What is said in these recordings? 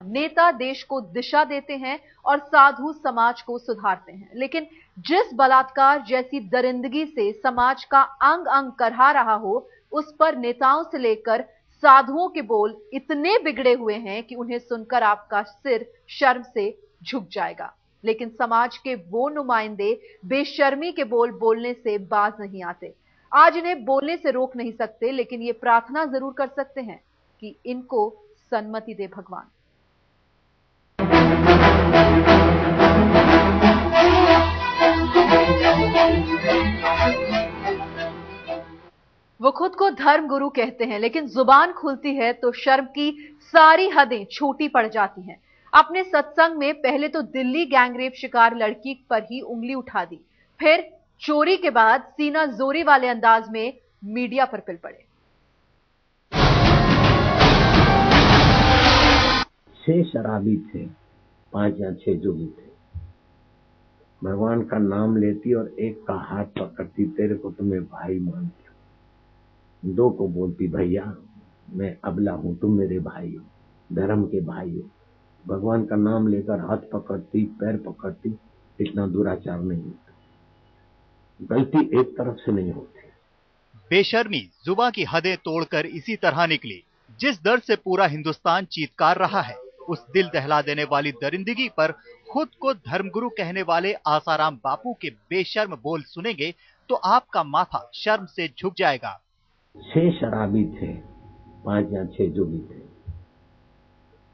नेता देश को दिशा देते हैं और साधु समाज को सुधारते हैं, लेकिन जिस बलात्कार जैसी दरिंदगी से समाज का अंग अंग करहा रहा हो, उस पर नेताओं से लेकर साधुओं के बोल इतने बिगड़े हुए हैं कि उन्हें सुनकर आपका सिर शर्म से झुक जाएगा। लेकिन समाज के वो नुमाइंदे बेशर्मी के बोल बोलने से बाज नहीं आते। आज इन्हें बोलने से रोक नहीं सकते, लेकिन ये प्रार्थना जरूर कर सकते हैं कि इनको सन्मति दे भगवान। वो खुद को धर्म गुरु कहते हैं, लेकिन जुबान खुलती है तो शर्म की सारी हदें छोटी पड़ जाती हैं। अपने सत्संग में पहले तो दिल्ली गैंगरेप शिकार लड़की पर ही उंगली उठा दी, फिर चोरी के बाद सीना जोरी वाले अंदाज में मीडिया पर पिल पड़े। 6 शराबी थे, 5 या 6 जोगी थे। भगवान का नाम लेती और एक का हाथ पकड़ती, तेरे को तो मैं भाई मानती हूँ। 2 को बोलती, भैया मैं अबला हूं, तुम मेरे भाई हो, धर्म के भाई हो। भगवान का नाम लेकर हाथ पकड़ती, पैर पकड़ती, इतना दुराचार नहीं होता। गलती एक तरफ से नहीं होती। बेशर्मी जुबान की हदें तोड़कर इसी तरह निकली। जिस दर्द से पूरा हिंदुस्तान चीत्कार रहा है, उस दिल दहला देने वाली दरिंदगी पर खुद को धर्मगुरु कहने वाले आसाराम बापू के बेशर्म बोल सुनेंगे तो आपका माथा शर्म से झुक जाएगा। 6 शराबी थे, 5 या 6 जोगी थे।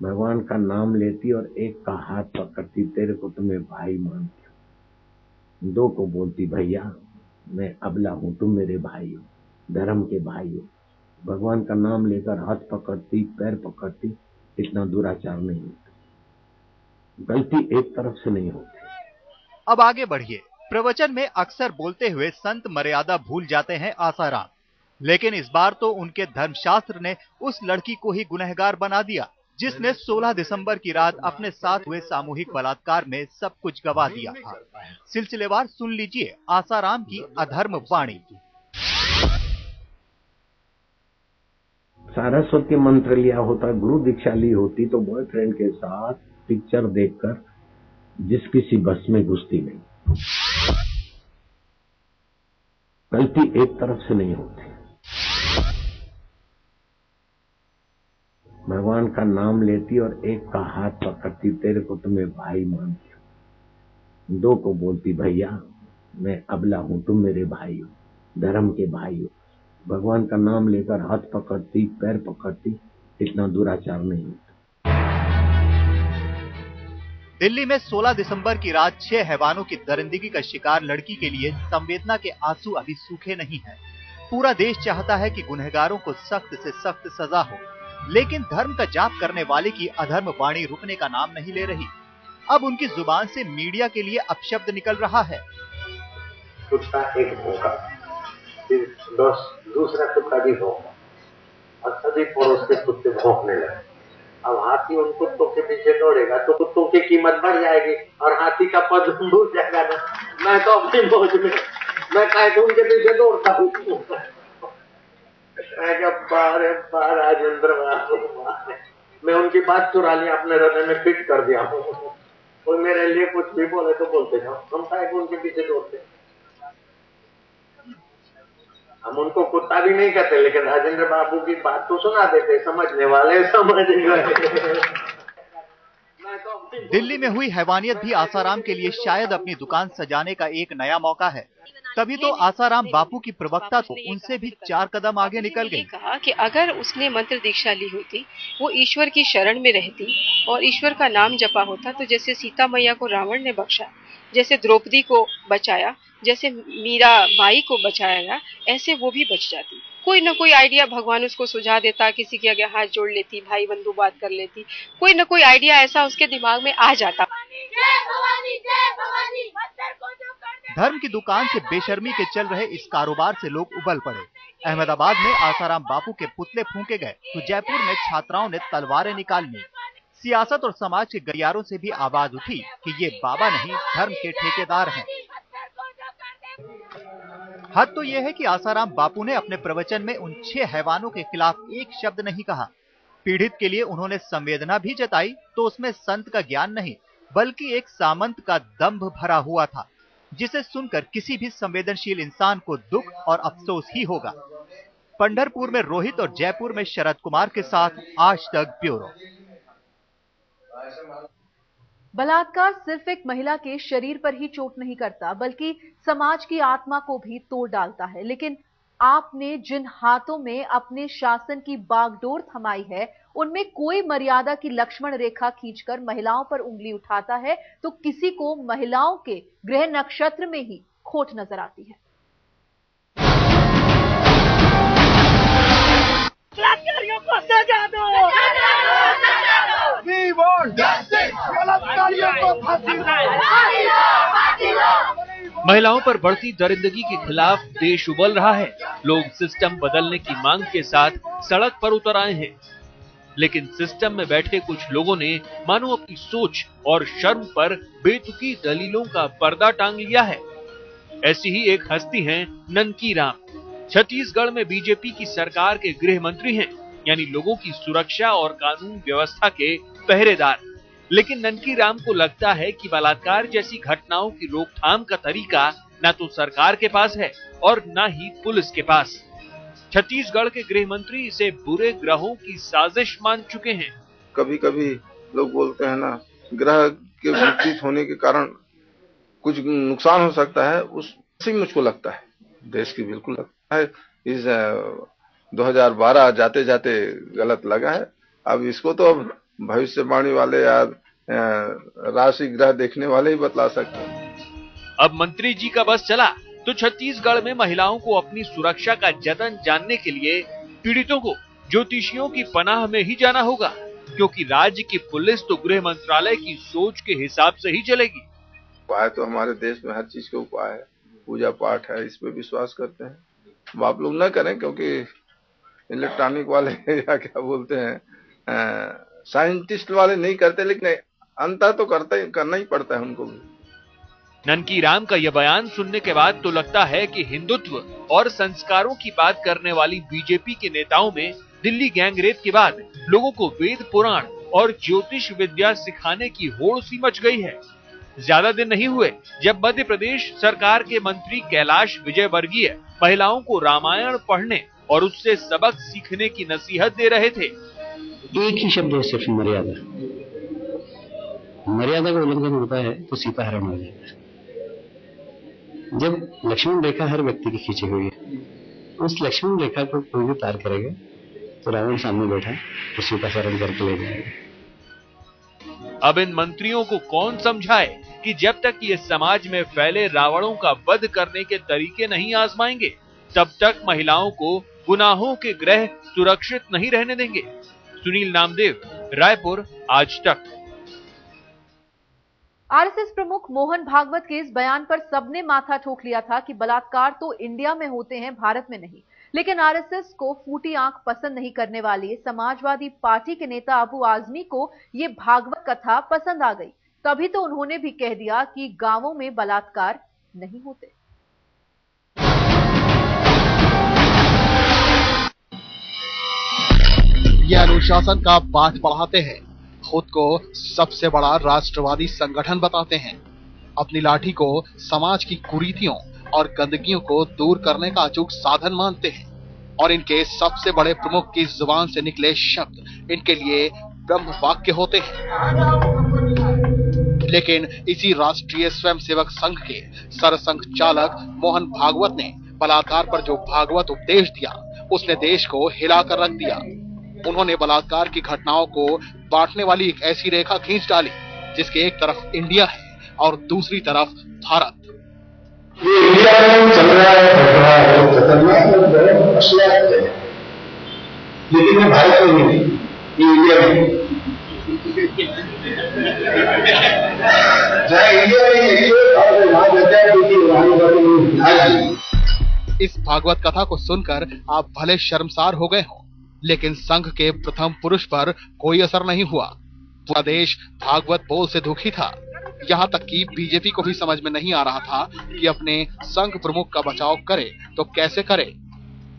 भगवान का नाम लेती और एक का हाथ पकड़ती, तेरे को तो मैं भाई मानती हूँ। 2 को बोलती, भैया मैं अबला हूं, तुम मेरे भाई हो, धर्म के भाई हो। भगवान का नाम लेकर हाथ पकड़ती, पैर पकड़ती, इतना दुराचार नहीं होता। गलती एक तरफ से नहीं होती। अब आगे बढ़िए। प्रवचन में अक्सर बोलते हुए संत मर्यादा भूल जाते हैं आसाराम, लेकिन इस बार तो उनके धर्मशास्त्र ने उस लड़की को ही गुनहगार बना दिया जिसने 16 दिसंबर की रात अपने साथ हुए सामूहिक बलात्कार में सब कुछ गवा दिया था। सिलसिलेवार सुन लीजिए आसाराम की अधर्म वाणी। सारस्वती मंत्र लिया होता, गुरु दीक्षा ली होती तो बॉयफ्रेंड के साथ पिक्चर देखकर जिस किसी बस में घुसती नहीं। गलती एक तरफ से नहीं होती। भगवान का नाम लेती और एक का हाथ पकड़ती, तेरे को तो मैं भाई मानती हूँ। 2 को बोलती, भैया मैं अबला हूं, तुम मेरे भाई हो, धर्म के भाई हो। भगवान का नाम लेकर हाथ पकड़ती, पैर पकड़ती, इतना दुराचार नहीं होता। दिल्ली में 16 दिसंबर की रात 6 हैवानों की दरिंदगी का शिकार लड़की के लिए संवेदना के आंसू अभी सूखे नहीं हैं। पूरा देश चाहता है कि गुनहगारों को सख्त से सख्त सजा हो, लेकिन धर्म का जाप करने वाले की अधर्म वाणी रुकने का नाम नहीं ले रही। अब उनकी जुबान से मीडिया के लिए अपशब्द निकल रहा है। कुत्ता एक भौंका, फिर दूसरा कुत्ता भी भौंका और सभी पड़ोस के कुत्ते भौंकने लगे। अब हाथी उन कुत्तों के पीछे दौड़ेगा तो कुत्तों की कीमत बढ़ जाएगी और हाथी का पद भूल जाएगा ना। मैं तो अपनी मौज में, मैं काहे उनके पीछे दौड़ता हूँ। राजेंद्र बाबू, मैं उनकी बात चुरा ली, अपने हृदय में फिट कर दिया हूँ। कोई मेरे लिए कुछ भी बोले तो बोलते जाओ, हम काहे उनके पीछे दौड़ते। हम उनको कुत्ता भी नहीं कहते, लेकिन राजेंद्र बाबू की बात तो सुना देते, समझने वाले समझ गए। दिल्ली में हुई हैवानियत भी आसाराम के लिए शायद अपनी दुकान सजाने का एक नया मौका है। तभी तो आसाराम बापू की प्रवक्ता तो उनसे भी 4 कदम आगे निकल गई। कहा कि अगर उसने मंत्र दीक्षा ली होती, वो ईश्वर की शरण में रहती और ईश्वर का नाम जपा होता, तो जैसे सीता मैया को रावण ने बख्शा, जैसे द्रौपदी को बचाया, जैसे मीरा बाई को बचाया, ऐसे वो भी बच जाती। कोई ना कोई आइडिया भगवान उसको सुझा देता, किसी के आगे हाथ जोड़ लेती, भाई बंधु बात कर लेती, कोई ना कोई आइडिया ऐसा उसके दिमाग में आ जाता। धर्म की दुकान से बेशर्मी के चल रहे इस कारोबार से लोग उबल पड़े। अहमदाबाद में आसाराम बापू के पुतले फूंके गए तो जयपुर में छात्राओं ने तलवारें निकाल ली। सियासत और समाज के गलियारों से भी आवाज उठी कि ये बाबा नहीं, धर्म के ठेकेदार हैं। हद तो यह है कि आसाराम बापू ने अपने प्रवचन में उन 6 हैवानों के खिलाफ एक शब्द नहीं कहा। पीड़ित के लिए उन्होंने संवेदना भी जताई तो उसमें संत का ज्ञान नहीं बल्कि एक सामंत का दंभ भरा हुआ था, जिसे सुनकर किसी भी संवेदनशील इंसान को दुख और अफसोस ही होगा। पंढरपुर में रोहित और जयपुर में शरद कुमार के साथ आज तक ब्यूरो। बलात्कार सिर्फ एक महिला के शरीर पर ही चोट नहीं करता बल्कि समाज की आत्मा को भी तोड़ डालता है। लेकिन आपने जिन हाथों में अपने शासन की बागडोर थमाई है उनमें कोई मर्यादा की लक्ष्मण रेखा खींचकर महिलाओं पर उंगली उठाता है तो किसी को महिलाओं के ग्रह नक्षत्र में ही खोट नजर आती है। बलात्कारियों को सजा दो। We want justice। बलात्कारियों को फांसी दो। महिलाओं पर बढ़ती दरिंदगी के खिलाफ देश उबल रहा है। लोग सिस्टम बदलने की मांग के साथ सड़क पर उतर आए हैं, लेकिन सिस्टम में बैठे कुछ लोगों ने मानो अपनी सोच और शर्म पर बेतुकी दलीलों का पर्दा टांग लिया है। ऐसी ही एक हस्ती हैं ननकी राम। छत्तीसगढ़ में बीजेपी की सरकार के गृह मंत्री हैं, यानी लोगों की सुरक्षा और कानून व्यवस्था के पहरेदार। लेकिन ननकी राम को लगता है कि बलात्कार जैसी घटनाओं की रोकथाम का तरीका न तो सरकार के पास है और न ही पुलिस के पास। छत्तीसगढ़ के गृह मंत्री इसे बुरे ग्रहों की साजिश मान चुके हैं। कभी कभी लोग बोलते हैं ना, ग्रह के विपरीत होने के कारण कुछ नुकसान हो सकता है, उससे मुझको लगता है देश की बिल्कुल लगता है। इस 2012 जाते जाते गलत लगा है। अब इसको तो भविष्यवाणी वाले या राशि ग्रह देखने वाले ही बतला सकते हैं। अब मंत्री जी का बस चला तो छत्तीसगढ़ में महिलाओं को अपनी सुरक्षा का जतन जानने के लिए पीड़ितों को ज्योतिषियों की पनाह में ही जाना होगा, क्योंकि राज्य की पुलिस तो गृह मंत्रालय की सोच के हिसाब से ही चलेगी। उपाय तो हमारे देश में हर चीज के उपाय है, पूजा पाठ है, इस पे विश्वास करते हैं। अब आप लोग न करें, क्योंकि इलेक्ट्रॉनिक वाले या क्या बोलते हैं साइंटिस्ट वाले नहीं करते, लेकिन अंतर तो करना ही पड़ता है उनको भी। ननकी राम का यह बयान सुनने के बाद तो लगता है कि हिंदुत्व और संस्कारों की बात करने वाली बीजेपी के नेताओं में दिल्ली गैंगरेप के बाद लोगों को वेद पुराण और ज्योतिष विद्या सिखाने की होड़ सी मच गई है। ज्यादा दिन नहीं हुए जब मध्य प्रदेश सरकार के मंत्री कैलाश विजयवर्गीय महिलाओं को रामायण पढ़ने और उससे सबक सीखने की नसीहत दे रहे थे। एक ही शब्द है, सिर्फ मर्यादा। मर्यादा का उल्लंघन होता है तो सीता हरण हो जाता है। जब लक्ष्मण रेखा हर व्यक्ति की खींची हुई है, उस लक्ष्मण रेखा को कोई भी पार करेगा तो रावण सामने बैठा तो सीता हरण करके ले जाएगा। अब इन मंत्रियों को कौन समझाए कि जब तक ये समाज में फैले रावणों का वध करने के तरीके नहीं आजमाएंगे, तब तक महिलाओं को गुनाहों के ग्रह सुरक्षित नहीं रहने देंगे। सुनील नामदेव, रायपुर, आज तक। आरएसएस प्रमुख मोहन भागवत के इस बयान पर सबने माथा ठोक लिया था कि बलात्कार तो इंडिया में होते हैं, भारत में नहीं। लेकिन आरएसएस को फूटी आंख पसंद नहीं करने वाले समाजवादी पार्टी के नेता अबू आजमी को ये भागवत कथा पसंद आ गई। तभी तो उन्होंने भी कह दिया कि गांवों में बलात्कार नहीं होते। ये अनुशासन का पाठ पढ़ाते हैं, खुद को सबसे बड़ा राष्ट्रवादी संगठन बताते हैं, अपनी लाठी को समाज की कुरीतियों और गंदगियों को दूर करने का अचूक साधन मानते हैं और इनके सबसे बड़े प्रमुख की जुबान से निकले शब्द इनके लिए ब्रह्म वाक्य होते हैं। लेकिन इसी राष्ट्रीय स्वयंसेवक संघ के सरसंघ चालक मोहन भागवत ने बलात्कार पर जो भागवत उपदेश दिया, उसने देश को हिलाकर रख दिया। उन्होंने बलात्कार की घटनाओं को बांटने वाली एक ऐसी रेखा खींच डाली जिसके एक तरफ इंडिया है और दूसरी तरफ भारत। ये इंडिया में चल रहा है, खतरनाक और बहुत मसला है, लेकिन ये भारत में नहीं, ये इंडिया में। इस भागवत कथा को सुनकर आप भले शर्मसार हो गए हों, लेकिन संघ के प्रथम पुरुष पर कोई असर नहीं हुआ। पूरा देश भागवत बोल से दुखी था। यहाँ तक कि बीजेपी को भी समझ में नहीं आ रहा था कि अपने संघ प्रमुख का बचाव करे तो कैसे करे।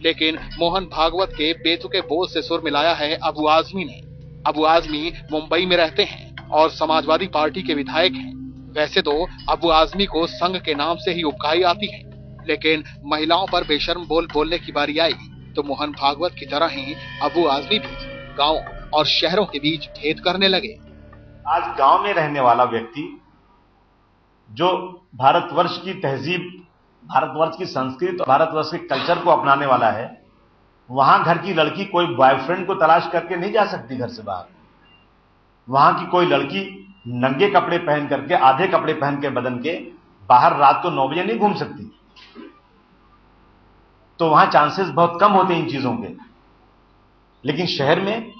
लेकिन मोहन भागवत के बेतुके बोल से सुर मिलाया है अबू आजमी ने। अबू आजमी मुंबई में रहते हैं और समाजवादी पार्टी के विधायक हैं। वैसे तो अबू आजमी को संघ के नाम से ही उबकाई आती है, लेकिन महिलाओं पर बेशर्म बोल बोलने की बारी आई तो मोहन भागवत की तरह ही अबू आजमी भी गाँव और शहरों के बीच भेद करने लगे। आज गांव में रहने वाला व्यक्ति जो भारतवर्ष की तहजीब, भारतवर्ष की संस्कृति और भारतवर्ष के कल्चर को अपनाने वाला है, वहां घर की लड़की कोई बॉयफ्रेंड को तलाश करके नहीं जा सकती घर से बाहर। वहां की कोई लड़की नंगे कपड़े पहन करके, आधे कपड़े पहन के बदन के बाहर रात को 9 बजे नहीं घूम सकती। तो वहां चांसेस बहुत कम होते हैं इन चीजों के। लेकिन शहर में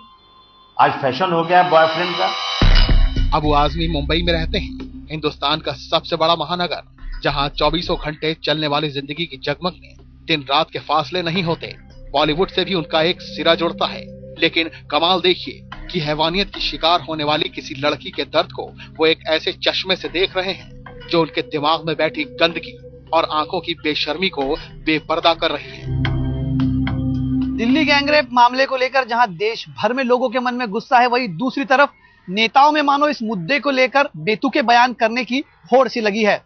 आज फैशन हो गया है बॉयफ्रेंड का। अबू आजमी मुंबई में रहते हैं, हिंदुस्तान का सबसे बड़ा महानगर, जहां 24 घंटे चलने वाली जिंदगी की जगमग में दिन रात के फासले नहीं होते। बॉलीवुड से भी उनका एक सिरा जुड़ता है, लेकिन कमाल देखिए कि हैवानियत की शिकार होने वाली किसी लड़की के दर्द को वो एक ऐसे चश्मे से देख रहे हैं जो उनके दिमाग में बैठी गंदगी और आंखों की बेशर्मी को बेपर्दा कर रही है। दिल्ली गैंगरेप मामले को लेकर जहां देश भर में लोगों के मन में गुस्सा है, वहीं दूसरी तरफ नेताओं में मानो इस मुद्दे को लेकर बेतुके बयान करने की होड़ सी लगी है।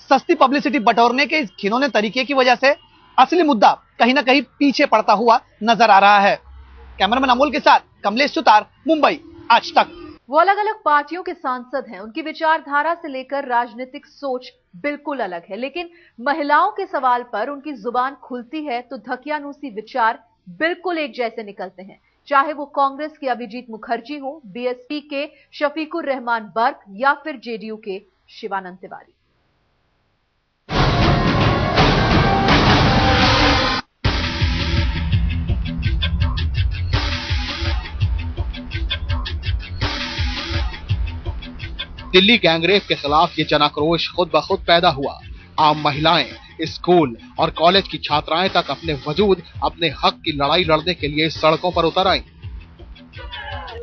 सस्ती पब्लिसिटी बटोरने के इस घिनौने तरीके की वजह से असली मुद्दा कहीं ना कहीं पीछे पड़ता हुआ नजर आ रहा है। कैमरामैन अमोल के साथ कमलेश सुतार, मुंबई, आज तक। वो अलग अलग पार्टियों के सांसद हैं, उनकी विचारधारा से लेकर राजनीतिक सोच बिल्कुल अलग है, लेकिन महिलाओं के सवाल पर उनकी जुबान खुलती है तो धकियानूसी विचार बिल्कुल एक जैसे निकलते हैं, चाहे वो कांग्रेस के अभिजीत मुखर्जी हो, बीएसपी के शफीकुर रहमान बर्क या फिर जेडीयू के शिवानंद तिवारी। दिल्ली गैंगरेप के खिलाफ ये जनाक्रोश खुद ब खुद पैदा हुआ। आम महिलाएं, स्कूल और कॉलेज की छात्राएं तक अपने वजूद, अपने हक की लड़ाई लड़ने के लिए सड़कों पर उतर आईं।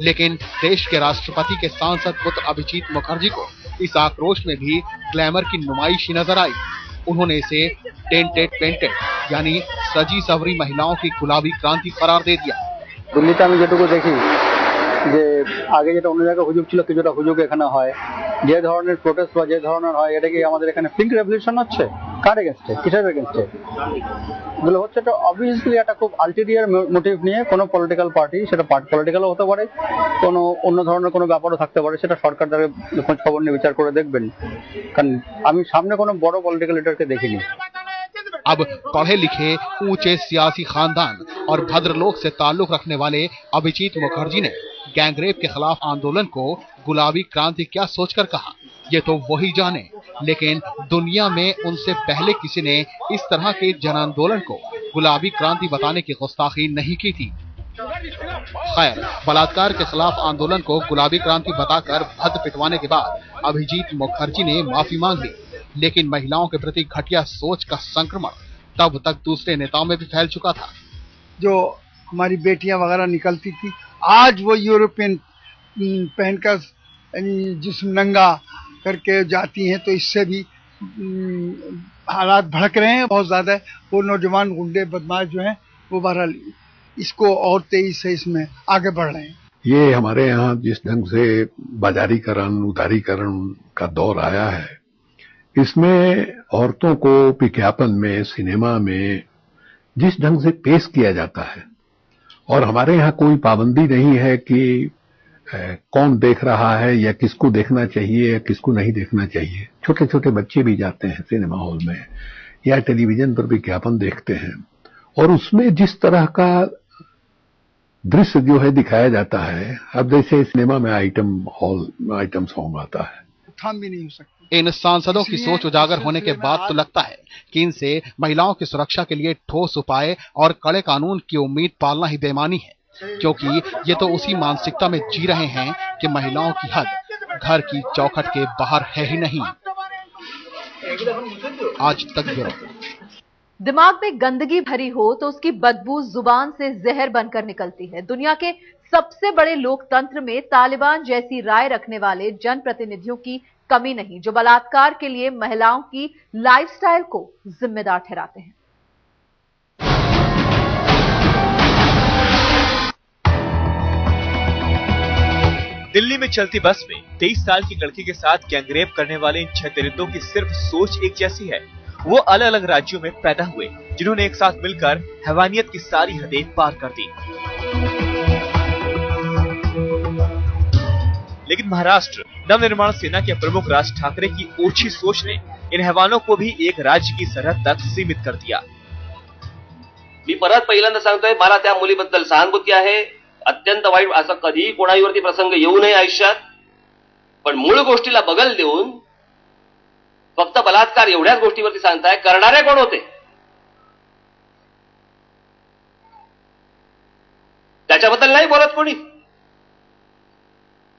लेकिन देश के राष्ट्रपति के सांसद पुत्र अभिजीत मुखर्जी को इस आक्रोश में भी ग्लैमर की नुमाइश ही नजर आई। उन्होंने इसे टेंटेड पेंटेड यानी सजी सवरी महिलाओं की गुलाबी क्रांति करार दे दिया। दिल्लीতে আমি যেটুকু দেখি যে আগে যেটা অন্য জায়গায় হুজুগ ছিল কিছুটা হুজুগ এখানে হয়, যে ধরনের প্রোটেস্ট বা যে ধরনের হয়, এটা কি আমাদের এখানে পিঙ্ক রেভলিউশন হচ্ছে? কার এগেইনস্টে? কিসের এগেইনস্টে? এগুলো হচ্ছে তো অবভিয়াসলি একটা খুব আলটিরিয়ার মোটিভ নিয়ে কোনো পলিটিক্যাল পার্টি, সেটা পলিটিক্যালও হতে পারে, কোনো অন্য ধরনের কোনো ব্যাপারও থাকতে পারে, সেটা সরকার দ্বারা খোঁজ খবর নিয়ে বিচার করে দেখবেন। কারণ আমি সামনে কোনো বড় পলিটিক্যাল লিডারকে দেখিনি। अब पढ़े लिखे, ऊंचे सियासी खानदान और भद्रलोक से ताल्लुक रखने वाले अभिजीत मुखर्जी ने गैंगरेप के खिलाफ आंदोलन को गुलाबी क्रांति क्या सोचकर कहा, ये तो वही जाने। लेकिन दुनिया में उनसे पहले किसी ने इस तरह के जन आंदोलन को गुलाबी क्रांति बताने की गुस्ताखी नहीं की थी। खैर, बलात्कार के खिलाफ आंदोलन को गुलाबी क्रांति बताकर भद्द पिटवाने के बाद अभिजीत मुखर्जी ने माफी मांग ली, लेकिन महिलाओं के प्रति घटिया सोच का संक्रमण तब तक दूसरे नेताओं में भी फैल चुका था। जो हमारी बेटियां वगैरह निकलती थी, आज वो यूरोपियन पहनकर जिस्म नंगा करके जाती हैं, तो इससे भी हालात भड़क रहे हैं बहुत ज्यादा। वो नौजवान गुंडे बदमाश जो हैं वो बहरहाल इसको और तेजी से इसमें आगे बढ़ रहे हैं। ये हमारे यहाँ जिस ढंग से बाजारीकरण, उदारीकरण का दौर आया है, इसमें औरतों को विज्ञापन में, सिनेमा में जिस ढंग से पेश किया जाता है, और हमारे यहाँ कोई पाबंदी नहीं है कि कौन देख रहा है या किसको देखना चाहिए या किसको नहीं देखना चाहिए। छोटे छोटे बच्चे भी जाते हैं सिनेमा हॉल में या टेलीविजन पर विज्ञापन देखते हैं, और उसमें जिस तरह का दृश्य जो है दिखाया जाता है, अब जैसे सिनेमा में आइटम सॉन्ग आता है, थाम भी नहीं हो सकता। इन सांसदों की सोच उजागर होने के बाद तो लगता है कि इनसे महिलाओं की सुरक्षा के लिए ठोस उपाय और कड़े कानून की उम्मीद पालना ही बेईमानी है, क्योंकि ये तो उसी मानसिकता में जी रहे हैं कि महिलाओं की हद घर की चौखट के बाहर है ही नहीं। आज तक ब्यूरो। दिमाग में गंदगी भरी हो तो उसकी बदबू जुबान से जहर बनकर निकलती है। दुनिया के सबसे बड़े लोकतंत्र में तालिबान जैसी राय रखने वाले जनप्रतिनिधियों की कमी नहीं, जो बलात्कार के लिए महिलाओं की लाइफस्टाइल को जिम्मेदार ठहराते हैं। दिल्ली में चलती बस में 23 साल की लड़की के साथ गैंगरेप करने वाले इन 6 दरिंदों की सिर्फ सोच एक जैसी है। वो अलग अलग राज्यों में पैदा हुए, जिन्होंने एक साथ मिलकर हैवानियत की सारी हदें पार कर दी। लेकिन महाराष्ट्र नवनिर्माण सेना के प्रमुख राज ठाकरे की ओछी सोच ने इन हैवानों को भी एक राज्य की सरहद तक सीमित कर दिया। मी परत पहिल्यांदा सांगतोय, मला त्या मुलीबद्दल सहानुभूती आहे। अत्यंत वाईट असं कधी कोणावरती प्रसंग येऊ नये आयुष्यात, पण मूळ गोष्टीला बगल देऊन फक्त बलात्कार एवढ्याच गोष्टीवरती सांगताय, करणारे कोण होते? त्याच्याबद्दल नाही बोलत कोणी।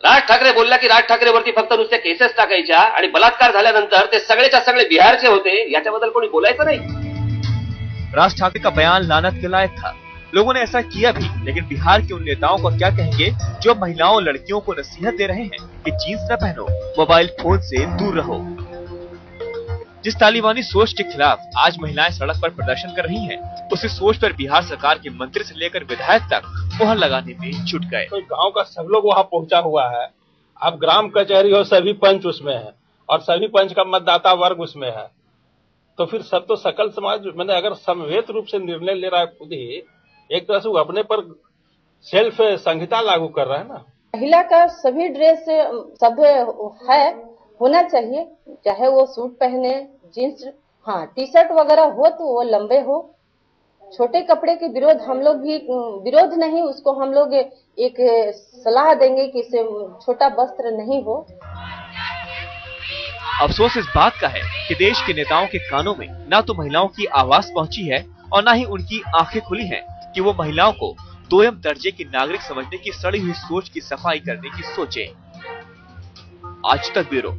राज ठाकरे बोलला की राज ठाकरेवरती फक्त नुसत्या केसेस टाकायच्या आणि बलात्कार झाल्यानंतर ते सगळेच्या सगळे बिहारचे होते, याच्याबद्दल कोणी बोलायचं नाही। राज ठाकरे का बयान लानत के लायक था। लोगों ने ऐसा किया भी, लेकिन बिहार के उन नेताओं को क्या कहेंगे जो महिलाओं लड़कियों को नसीहत दे रहे हैं कि जींस न पहनो, मोबाइल फोन से दूर रहो। जिस तालिबानी सोच के खिलाफ आज महिलाएं सड़क पर प्रदर्शन कर रही हैं, उसी सोच पर बिहार सरकार के मंत्री से लेकर विधायक तक मोहर लगाने में जुट गए। तो गांव का सब लोग वहां पहुंचा हुआ है। अब ग्राम कचहरी हो, सभी पंच उसमें है और सभी पंच का मतदाता वर्ग उसमें है, तो फिर सब तो सकल समाज मैंने अगर समवेत रूप से निर्णय ले रहा है, खुद ही एक तरह से वो अपने पर सेल्फ संहिता लागू कर रहा है ना। महिला का सभी ड्रेस सब है होना चाहिए, चाहे वो सूट पहने, जींस, हाँ टी शर्ट वगैरह हो तो वो लंबे हो। छोटे कपड़े के विरोध हम लोग भी विरोध नहीं, उसको हम लोग एक सलाह देंगे कि इसे छोटा वस्त्र नहीं हो। अफसोस इस बात का है कि देश के नेताओं के कानों में ना तो महिलाओं की आवाज पहुंची है और ना ही उनकी आंखें खुली हैं कि वो महिलाओं को दोयम दर्जे की नागरिक समझने की सड़ी हुई सोच की सफाई करने की सोचे। आज तक ब्यूरो।